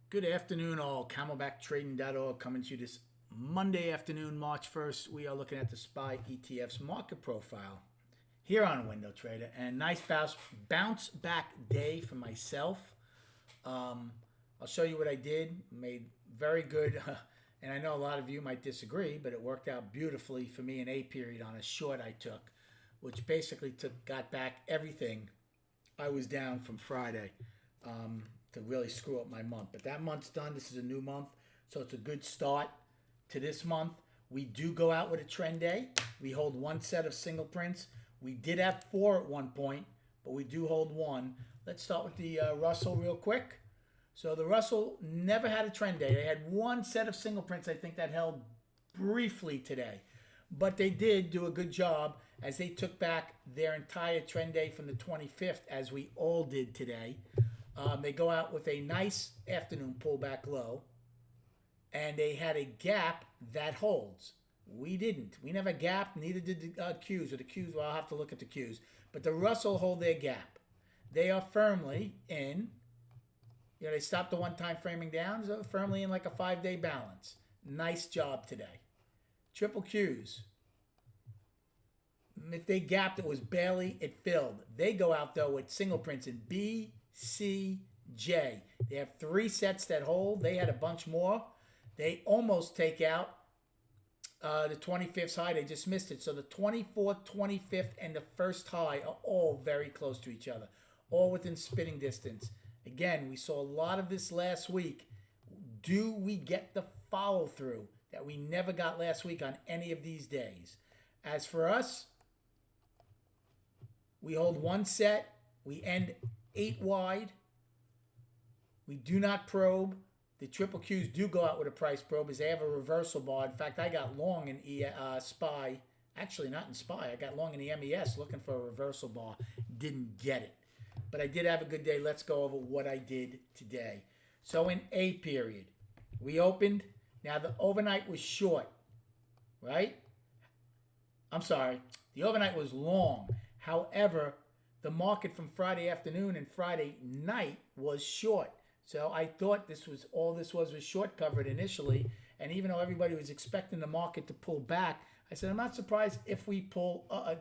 Good afternoon, all. CamelbackTrading.org coming to you this Monday afternoon, March 1st. We are looking at the SPY ETF's market profile here on Window Trader. And nice bounce back day for myself. I'll show you what I did. Made very good. And I know a lot of you might disagree, but it worked out beautifully for me in A period on a short I took, which basically got back everything I was down from Friday. To really screw up my month. But that month's done. This is a new month, so it's a good start to this month. We do go out with a trend day. We hold one set of single prints. We did have four at one point, but we do hold one. Let's start with the Russell real quick. So the Russell never had a trend day. They had one set of single prints, I think, that held briefly today. But they did do a good job as they took back their entire trend day from the 25th, as we all did today. They go out with a nice afternoon pullback low, and they had a gap that holds. We didn't. We never gapped, neither did the Qs. Or the Qs, well, I'll have to look at the Qs. But the Russell hold their gap. They are firmly in, they stopped the one-time framing down, so firmly in like a 5-day balance. Nice job today. Triple Qs. If they gapped, it was barely, it filled. They go out, though, with single prints in B, C, J. They have three sets that hold. They had a bunch more. They almost take out the 25th high. They just missed it. So the 24th, 25th, and the first high are all very close to each other, all within spitting distance. Again, we saw a lot of this last week. Do we get the follow through that we never got last week on any of these days? As for us, we hold one set. We end 8 wide. We do not probe. The triple Qs do go out with a price probe as they have a reversal bar. In fact, I got long in SPY. Actually, not in SPY. I got long in the MES looking for a reversal bar. Didn't get it. But I did have a good day. Let's go over what I did today. So in A period, we opened. Now, the overnight was short, right? I'm sorry. The overnight was long. However, the market from Friday afternoon and Friday night was short. So I thought this was short covered initially. And even though everybody was expecting the market to pull back, I said, I'm not surprised if we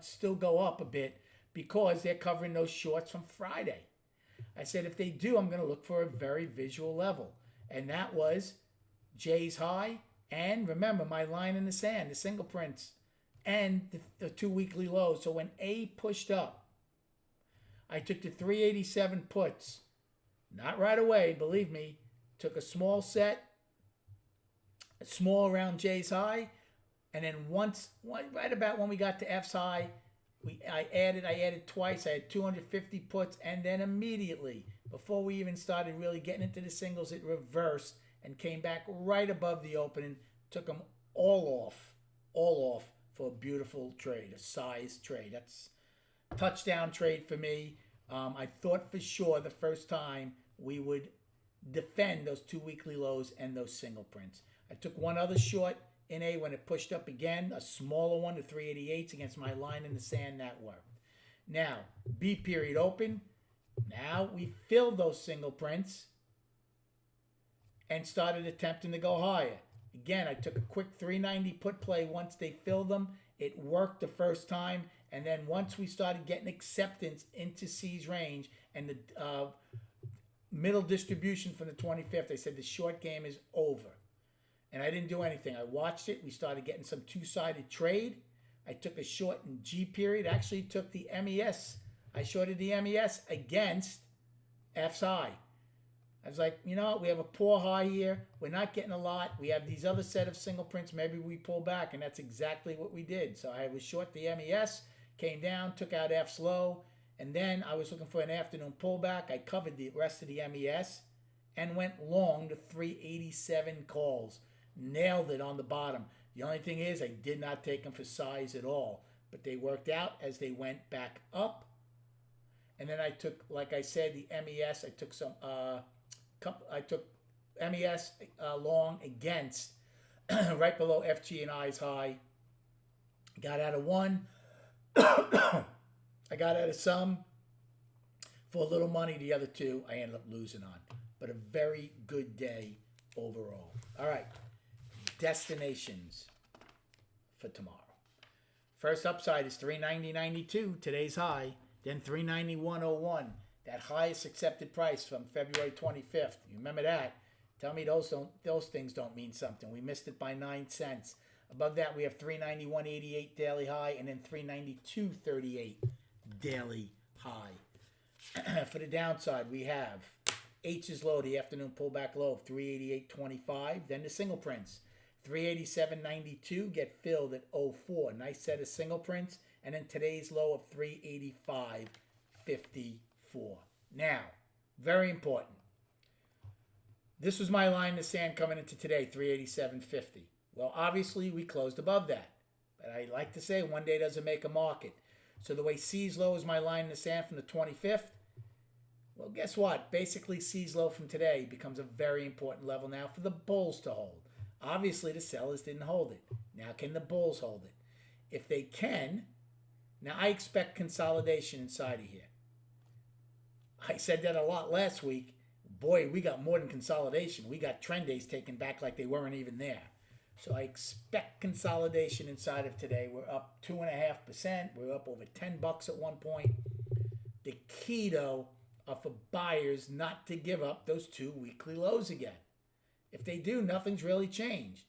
still go up a bit because they're covering those shorts from Friday. I said, if they do, I'm going to look for a very visual level. And that was J's high. And remember, my line in the sand, the single prints, and the 2 weekly lows. So when A pushed up, I took the 387 puts. Not right away, believe me. Took a small set, small around J's high, and then right about when we got to F's high, I added twice. I had 250 puts, and then immediately, before we even started really getting into the singles, it reversed and came back right above the opening. Took them all off for a beautiful trade, a size trade. That's touchdown trade for me. I thought for sure the first time we would defend those 2 weekly lows and those single prints. I took one other short in A when it pushed up again, a smaller one, the 388s against my line in the sand. That worked. Now, B period open. Now we filled those single prints and started attempting to go higher. Again, I took a quick 390 put play once they filled them. It worked the first time. And then once we started getting acceptance into C's range and the middle distribution from the 25th, I said the short game is over. And I didn't do anything. I watched it. We started getting some two-sided trade. I took a short in G period. Actually took the MES. I shorted the MES against F's high. I was like, you know what? We have a poor high here. We're not getting a lot. We have these other set of single prints. Maybe we pull back, and that's exactly what we did. So I was short the MES, came down, took out F's low, and then I was looking for an afternoon pullback. I covered the rest of the MES and went long to 387 calls. Nailed it on the bottom. The only thing is I did not take them for size at all, but they worked out as they went back up. And then I took, like I said, the MES. I took some... I took MES long against right below FG and I's high. Got out of one. I got out of some for a little money. The other two I ended up losing on. but a very good day overall. All right, destinations for tomorrow. First upside is 390.92, today's high, then 391.01, that highest accepted price from February 25th. You remember that? Tell me those things don't mean something. We missed it by 9 cents. Above that, we have 391.88 daily high, and then 392.38 daily high. For the downside, we have H's low, the afternoon pullback low of 388.25. Then the single prints, 387.92 get filled at 04. Nice set of single prints. And then today's low of 385.54. Now, very important. This was my line in the sand coming into today, 387.50. Well, obviously, we closed above that. But I like to say one day doesn't make a market. So the way C's low is my line in the sand from the 25th, well, guess what? Basically, C's low from today becomes a very important level now for the bulls to hold. Obviously, the sellers didn't hold it. Now, can the bulls hold it? If they can, now I expect consolidation inside of here. I said that a lot last week. Boy, we got more than consolidation. We got trend days taken back like they weren't even there. So I expect consolidation inside of today. We're up 2.5%. We're up over $10 at one point. The key, though, are for buyers not to give up those 2 weekly lows again. If they do, nothing's really changed.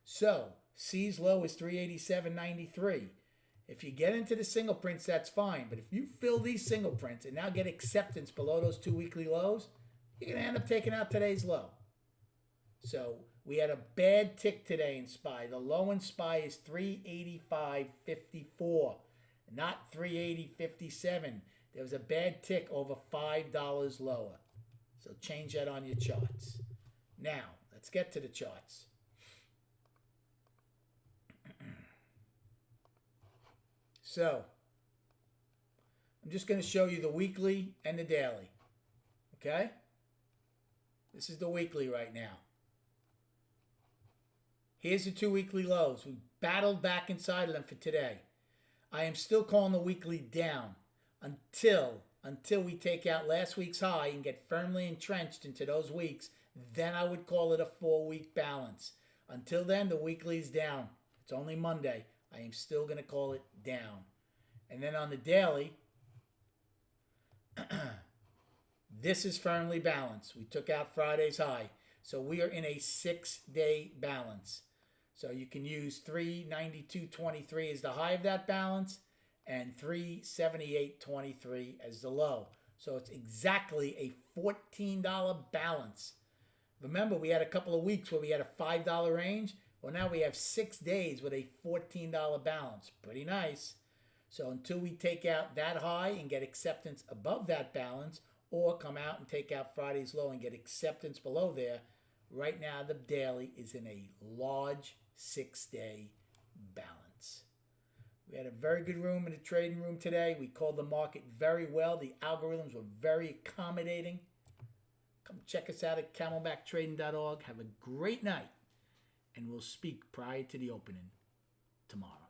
So C's low is 387.93. If you get into the single prints, that's fine. But if you fill these single prints and now get acceptance below those 2 weekly lows, you're going to end up taking out today's low. So we had a bad tick today in SPY. The low in SPY is 385.54, not 380.57. There was a bad tick over $5 lower. So change that on your charts. Now, let's get to the charts. So, I'm just going to show you the weekly and the daily. Okay? This is the weekly right now. Here's the 2 weekly lows. We battled back inside of them for today. I am still calling the weekly down until we take out last week's high and get firmly entrenched into those weeks. Then I would call it a 4-week balance. Until then, the weekly is down. It's only Monday. I am still going to call it down. And then on the daily, this is firmly balanced. We took out Friday's high. So we are in a 6-day balance. So you can use 392.23 as the high of that balance and 378.23 as the low. So it's exactly a $14 balance. Remember, we had a couple of weeks where we had a $5 range. Well, now we have 6 days with a $14 balance. Pretty nice. So until we take out that high and get acceptance above that balance, or come out and take out Friday's low and get acceptance below there, right now the daily is in a large 6-day balance. We had a very good room in the trading room today. We called the market very well. The algorithms were very accommodating. Come check us out at camelbacktrading.org. Have a great night, and we'll speak prior to the opening tomorrow.